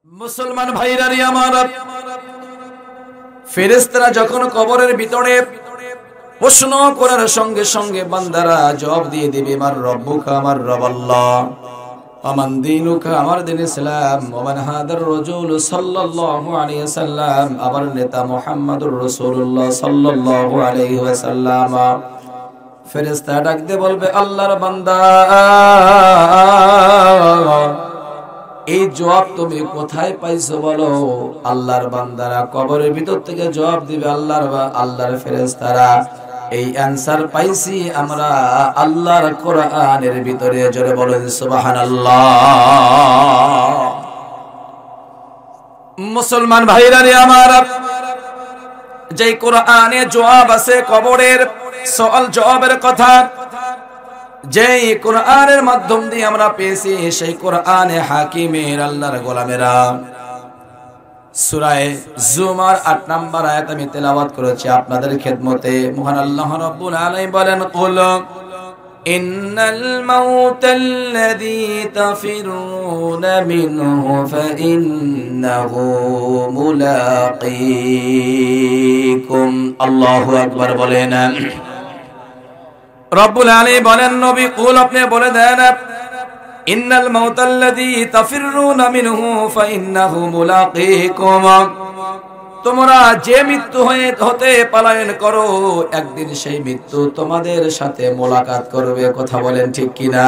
মুসলমান ভাইরা রে আমার, ফেরেশতারা যখন কবরের ভিতরে প্রশ্ন করার সঙ্গে সঙ্গে বান্দারা জবাব দিয়ে দিবে মার রব্বুকা, আমার রব আল্লাহ। আমান দীনুকা, আমার দিন ইসলাম। ওমান হাদার রাজূল সাল্লাল্লাহু আলাইহি ওয়াসাল্লাম, আমার নেতা মুহাম্মদুর রাসূলুল্লাহ সাল্লাল্লাহু আলাইহি ওয়াসাল্লাম। ফেরেশতা ডাক দিয়ে বলবে, আল্লাহর বান্দা, এই জবাব তুমি কোথায় পাইছো বলো। আল্লাহর বান্দারা কবরের ভিতর থেকে জবাব দিবে, আল্লাহর ফেরেশতারা এই অ্যানসার পাইছি আমরা আল্লাহর কোরআনের ভিতরে। জোরে বলেন সুবহানাল্লাহ। মুসলমান ভাইরা রে আমার, যে কোরআনে জবাব আছে কবরের সওয়াল জবাবের কথা, যে কোরআনের মাধ্যম দিয়ে আমরা পেয়েছি, সেই কোরআনে হাকিমের আল্লাহর গোলামেরা সূরা জুমার ৮ নম্বর আয়াত আমি তেলাওয়াত করেছি আপনাদের খেদমতে। মহান আল্লাহ রাব্বুল আলামিন বলেন, কুল ইন্নাল মাউতাল্লাযী তাফিরুনা মিনহু ফাইন্নাহু মুলাকীকুম। আল্লাহু আকবার বলেন। রব্বুল আলামিন বলেন, নবী কুল আপনি বলে দেন, ইন্নাল মাউতাল্লাযী তাফিরুনা মিনহু ফাইন্নাহু মুলাকীকুম। তোমরা যে মৃত্যু হতে পলায়ন করো, একদিন সেই মৃত্যু তোমাদের সাথে মোলাকাত করবে। কথা বলেন ঠিক কিনা?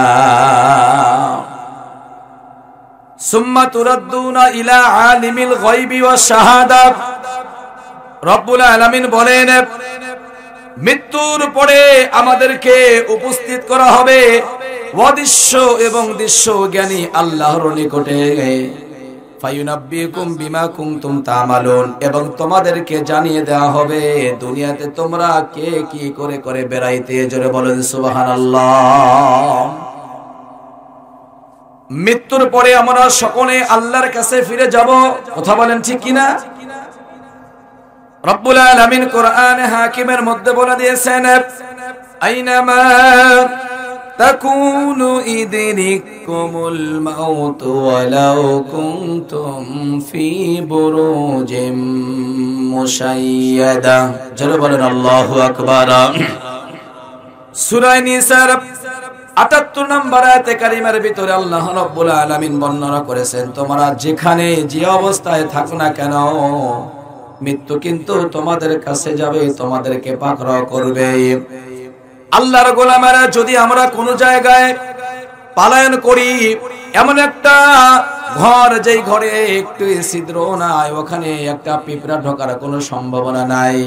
সুম্মা তুরাদ্দুনা ইলা আলিমিল গায়বি ওয়াশ শাহাদা। রব্বুল আলামিন বলেন, মৃত্যুর পরে আমাদেরকে উপস্থিত করা হবে অদৃশ্য এবং দৃশ্য জ্ঞানী আল্লাহর নিকটে। ফায়ুনাব্বিকুম বিমা কুনতুম তা'মালুন, এবং তোমাদেরকে জানিয়ে দেওয়া হবে দুনিয়াতে তোমরা কে কি করে করে বেড়াইতে। জোরে বলেন সুবহানাল্লাহ। মৃত্যুর পরে আমরা সকলে আল্লাহর কাছে ফিরে যাব। কথা বলেন ঠিক কিনা? রব্বুল আলামিন কোরআনে হাকিমের মধ্যে বলে দিয়েছেন, আইনামা তাকুনু ইদরিকুমুল মাউত ওয়ালাউ কুনতুম ফি বুরুজিম মুশাইয়াদা। জোরে বলেন আল্লাহু আকবার। সূরা নিসার ৭৮ নম্বর আয়াতে কারিমার ভিতরে আল্লাহ রাব্বুল আলামিন বর্ণনা করেছেন, তোমরা যেখানে যে অবস্থায় থাকো না কেন, মৃত্যু কিন্তু তোমাদের কাছে যাবে, তোমাদেরকে পাকড়াও করবে। আল্লাহর গোলামেরা, যদি আমরা কোন জায়গায় পলায়ন করি, এমন একটা ঘর যেই ঘরে একটু ছিদ্র নাই, ওখানে একটা পিঁপড়া ঢোকার কোনো সম্ভাবনা নাই,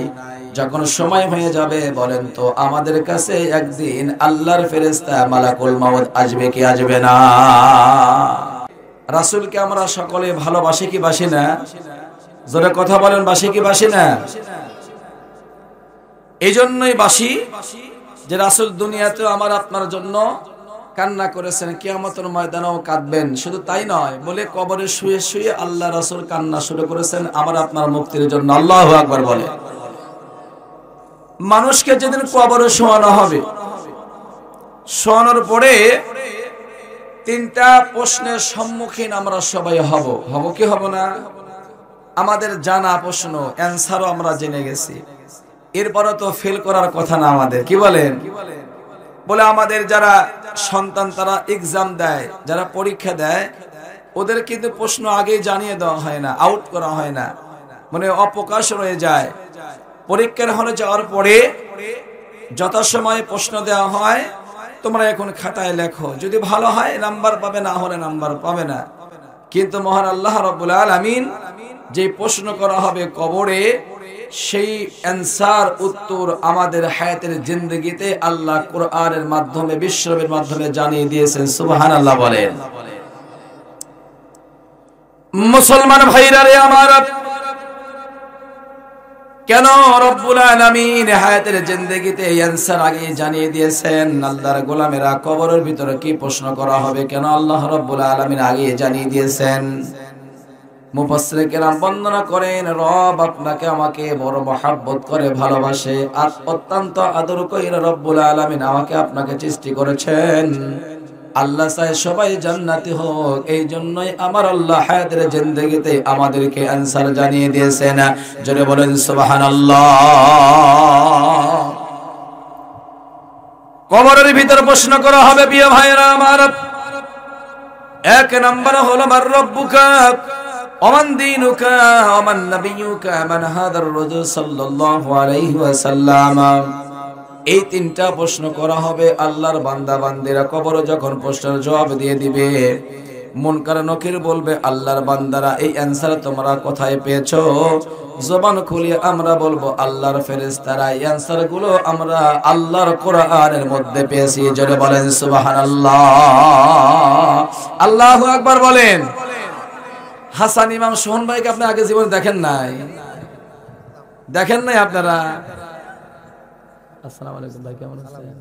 যখন সময় হয়ে যাবে বলেন তো আমাদের কাছে একদিন আল্লাহর ফেরেশতা মালাকুল মাউত আসবে কি আসবে না? রাসূলকে আমরা সকলে ভালোবাসি কি বাসি না? জোরে কথা বলেন, বাসি কি বাসি না? এই জন্যই বাসি যে রাসূল দুনিয়াতেও আমার আপনার জন্য কান্না করেছেন, কিয়ামতের ময়দানেও কাঁদবেন। শুধু তাই নয়, বলে কবরে শুয়ে শুয়ে আল্লাহ রাসূল কান্না শুরু করেছেন আমার আপনার মুক্তির জন্য। আল্লাহু আকবার বলে। মানুষকে যেদিন কবরে শোয়ানো হবে, শোয়ানোর পরে তিনটা প্রশ্নের সম্মুখীন আমরা সবাই হব। হব কি হব না? আমাদের জানা প্রশ্ন, অ্যানসারও আমরা জেনে গেছি, এরপরও তো ফেল করার কথা না আমাদের। কি বলেন? বলে আমাদের যারা সন্তান তারা এক্সাম দেয়, যারা পরীক্ষা দেয়, ওদের কিন্তু প্রশ্ন আগেই জানিয়ে দেওয়া হয় না, আউট করা হয় না, মানে অপ্রকাশ রয়ে যায়। পরীক্ষার হলে যাওয়ার পরে যথাসময়ে প্রশ্ন দেওয়া হয়, তোমরা এখন খাতায় লেখো, যদি ভালো হয় নাম্বার পাবে, না হলে নাম্বার পাবে না। কিন্তু মহান আল্লাহ রাব্বুল আলামিন যে প্রশ্ন করা হবে কবরে, সেই অ্যানসার উত্তর আমাদের হায়াতের জিন্দেগিতে আল্লাহ কোরআনের মাধ্যমে, বিশ্বনবীর মাধ্যমে জানিয়ে দিয়েছেন। সুবহানাল্লাহ বলেন। মুসলমান ভাইরা রে আমার, কেন রব্বুল আলামিন হায়াতের জিন্দেগিতে অ্যানসার আগে জানিয়ে দিয়েছেন? আল্লাহর গোলামেরা কবরের ভিতরে কি প্রশ্ন করা হবে, কেন আল্লাহ রব্বুল আলামিন আগে জানিয়ে দিয়েছেন? মুফাসসির কেরাম বর্ণনা করেন, রব আপনাকে আমাকে বড় মহব্বত করে ভালোবাসে, আর অত্যন্ত আদর করে রব্বুল আলামিন আমাকে আপনাকে সৃষ্টি করেছেন। আল্লাহ চায় সবাই জান্নাতি হোক। এই জন্যই আমার আল্লাহ হায়াতের জিন্দেগিতে আমাদেরকে আনসার জানিয়ে দিয়েছেন। জোরে বলেন সুবহানাল্লাহ। কবরের ভিতর প্রশ্ন করা হবে প্রিয় ভাইরা আমার। এক নম্বর হলো মান রব্বুকা ওমান দীনুকা ওমান নাবিয়ুকা মান হাদার রাসূল সাল্লাল্লাহু আলাইহি ওয়াসাল্লাম। এই তিনটা প্রশ্ন করা হবে আল্লাহর বান্দা বান্দিরা কবরে যখন প্রশ্নের জবাব দিয়ে দিবে। মুনকার নকির বলবে আল্লাহর বান্দারা এই অ্যানসার তোমরা কোথায় পেয়েছো? জবান খুলিয়ে আমরা বলবো আল্লাহর ফেরেশতারা এই অ্যানসার গুলো আমরা আল্লাহর কোরআনের মধ্যে পেয়েছি। জোরে বলেন সুবহানাল্লাহ। আল্লাহু আকবার বলেন। হাসান ইমাম সোহন ভাইকে আপনি আগে জীবনে দেখেন নাই? দেখেন নাই আপনারা? আসসালামু আলাইকুম ভাই, কেমন আছেন?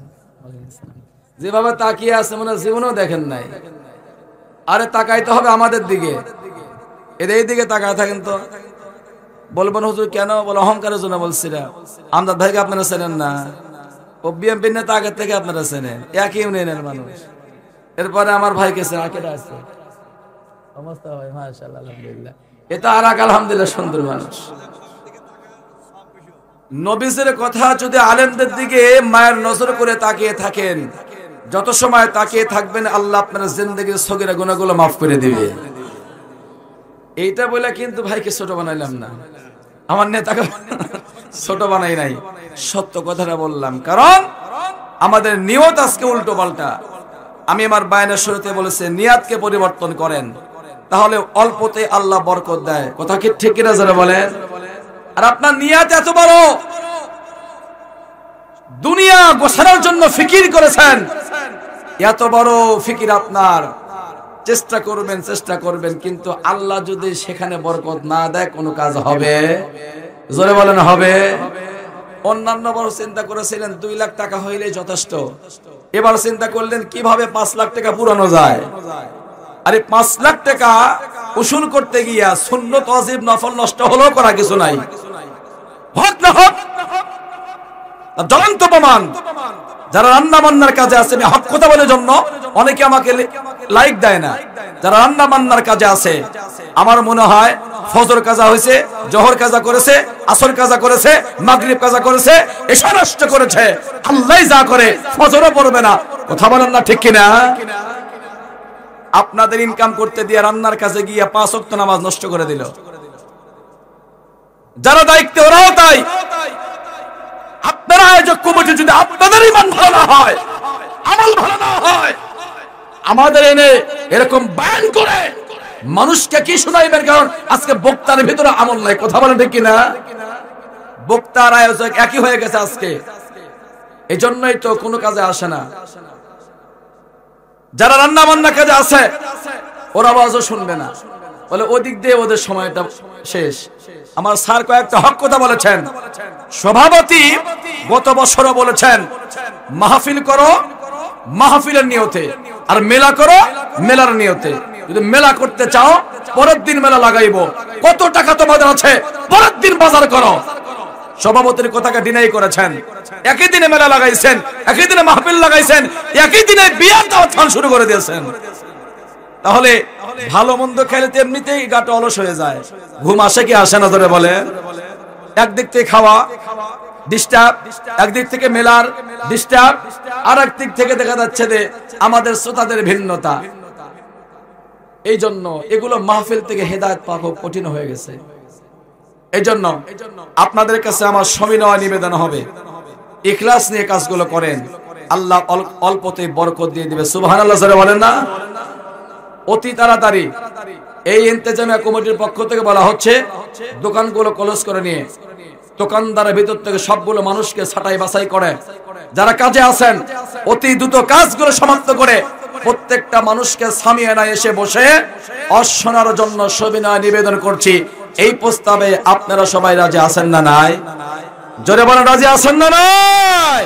যেভাবে তাকিয়ে আছে মনে জীবনেও দেখেন নাই। আরে তাকাইতে হবে আমাদের দিকে, এদের দিকে তাকায় থাকেন তো। বলবেন হুজুর কেন? বলে অহংকারের জন্য বলছি না। আমজাদ ভাইকে আপনারা চেনেন না? ও বিএমপি নেতা আগের থেকে আপনারা চেনেন, একই ইউনিয়নের মানুষ। এরপরে আমার ভাইকে চেনে, আকেরা আছে অবস্থা ভাই মাশাআল্লাহ আলহামদুলিল্লাহ। এটা আর এক আলহামদুলিল্লাহ সুন্দর মানুষ। নবীজের কথা যদি আলেমদের দিকে মায়ের নজর করে তাকিয়ে থাকেন, যত সময় তাকিয়ে থাকবেন আল্লাহ আপনার জিন্দেগির সগীরা গুনাহগুলো মাফ করে দিবে। এইটা বলে কিন্তু ভাইকে ছোট বানাইলাম না, আমার নেতাকে ছোট বানাই নাই, সত্য কথাটা বললাম। কারণ আমাদের নিয়ত আজকে উল্টো পাল্টা। আমি আমার বায়ানের শুরুতে বলেছি নিয়াতকে পরিবর্তন করেন, তাহলে অল্পতে আল্লাহ বরকত দেয়। কথা কি ঠিক কিনা যারা বলেন? আর আপনার নিয়াত এত বড়, দুনিয়া গোছানোর জন্য ফিকির করেছেন, এত বড় ফিকির আপনার, চেষ্টা করবেন, কিন্তু আল্লাহ যদি সেখানে বরকত না দেয় কোনো কাজ হবে? জোরে বলেন হবে? অন্যান্য বড় চিন্তা করেছিলেন 2 লাখ টাকা হইলে যথেষ্ট, এবার চিন্তা করলেন কিভাবে 5 লাখ টাকা পুরানো যায়। আরে 5 লাখ টাকা উসুল করতে গিয়া সুন্নত ওয়াজিব নফল নষ্ট হলেও করা কিছু নাই। হক না হক জ্বলন্ত প্রমাণ। যারা রান্না বান্নার কাজে আছে, আমি হক কথা বলে জন্য অনেকে আমাকে লাইক দেয় না। যারা রান্না বান্নার কাজে আছে, আমার মনে হয় ফজর কাজা হয়েছে, জোহর কাজা করেছে, আসর কাজা করেছে, মাগরিব কাজা করেছে, এশা নষ্ট করেছে, আল্লাহ যা করে ফজরও পড়বে না। কথা বলেন না ঠিক কিনা? আপনাদের ইনকাম করতে দিয়ে রান্নার কাজে গিয়ে 5 ওয়াক্ত নামাজ নষ্ট করে দিল। যারা দায়িত্বে ওরাও তাই। আপনারা আয়োজক কমিটি যদি আপনাদের ইমান ভালো না হয়, আমল ভালো না হয়, আমাদের এনে এরকম বায়ান করে মানুষকে কি শোনাইবেন? কারণ আজকে বক্তার ভিতরে আমল নাই। কথা বলেন ঠিক কিনা? বক্তার আয়োজক একই হয়ে গেছে আজকে, এই জন্যই তো কোনো কাজে আসে না। যারা রান্না বান্না কাজে আছে ওরা আওয়াজও শুনবে না, বলে ওদিক দিয়ে ওদের সময়টা শেষ। আমার স্যার কয়েকটা হক কথা বলেছেন। সভাপতি গত বছরও বলেছেন মাহফিল করো মাহফিলের নিয়তে, আর মেলা করো মেলার নিয়তে। যদি মেলা করতে চাও পরের দিন মেলা লাগাইবো, কত টাকা তোমাদের আছে পরের দিন বাজার করো। সভাপতির কথাকে ডিনাই করেছেন। একই দিনে মেলা লাগাইছেন, একই দিনে মাহফিল লাগাইছেন, একই দিনে বিয়ার দাওয়াত খান শুরু করে দিয়েছেন। তাহলে ভালো মন্দ খেলে এমনিতেই গাটা অলস হয়ে যায়, ঘুম আসে কি আসে না? ধরে বলে একদিক থেকে খাওয়া ডিস্টার্ব, একদিক থেকে মেলার ডিস্টার্ব, আর একদিক থেকে দেখা যাচ্ছে যে আমাদের শ্রোতাদের ভিন্নতা। এই জন্য এগুলো মাহফিল থেকে হেদায়েত পাওয়া খুব কঠিন হয়ে গেছে। এই জন্য আপনাদের কাছে আমার সবিনয় নিবেদন হবে, ইখলাস নিয়ে কাজগুলো করেন, আল্লাহ অল্পতেই বরকত দিয়ে দিবে। সুবহানাল্লাহ যারা বলেন না? অতি তাড়াতাড়ি এই ইন্তেজামিয়া কমিটির পক্ষ থেকে বলা হচ্ছে দোকানগুলো ক্লোজ করে নিয়ে দোকানদারের ভিতর থেকে সবগুলো মানুষকে ছাঁটাই বাছাই করে যারা কাজে আছেন অতি দ্রুত কাজগুলো সমাপ্ত করে প্রত্যেকটা মানুষকে সামিয়ানায় এসে বসে অশোনার জন্য সবিনয় নিবেদন করছি। এই প্রস্তাবে আপনারা সবাই রাজি আছেন না নাই? জোরে বলেন রাজি আছেন না নাই?